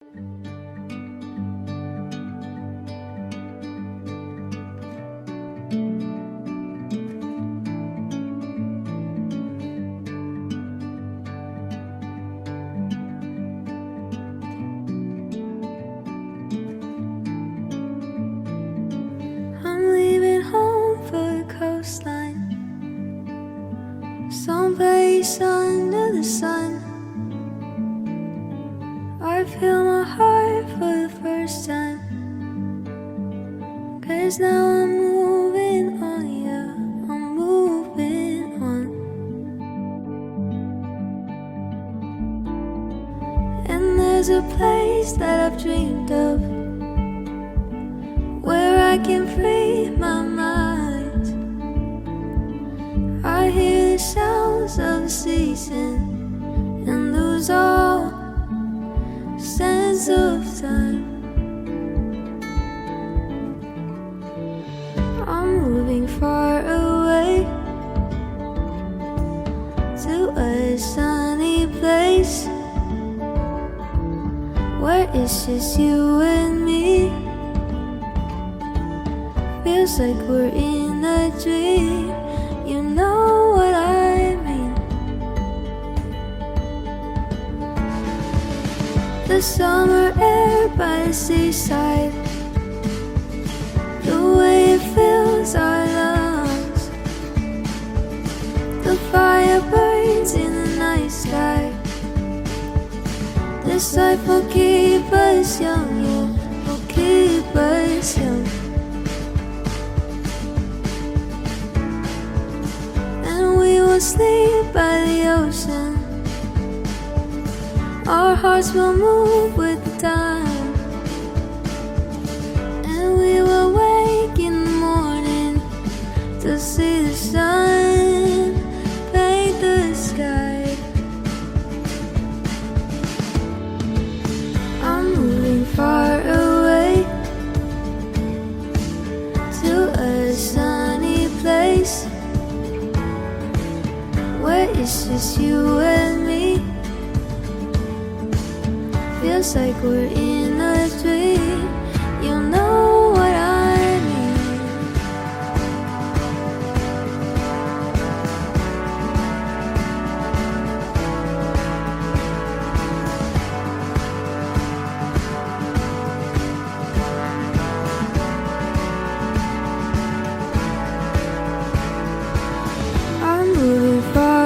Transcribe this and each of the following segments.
I'm leaving home for the coastline, someplace under the sun. I feel my heart for the first time, 'cause now I'm moving on, yeah, I'm moving on. And there's a place that I've dreamed of, where I can free my mind. I hear the sounds of the season and lose all sense of time. I'm moving far away to a sunny place where it's just you and me. Feels like we're in a dream, you know what I mean. The summer air by the seaside, the way it fills our lungs, the fire burns in the night sky. This life will keep us young, yeah, will keep us young. Sleep by the ocean, our hearts will move with the time, and we will wake in the morning to see the sun paint the sky. I'm moving far away to a sunny place where it's just you and me. Feels like we're in a dream, you know what I mean. I'm moving far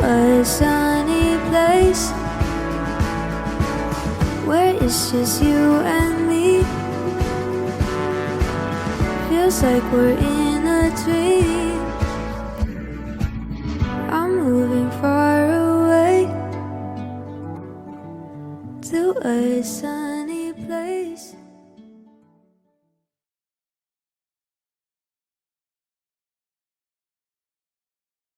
a sunny place where it's just you and me. Feels like we're in a dream. I'm moving far away to a sun.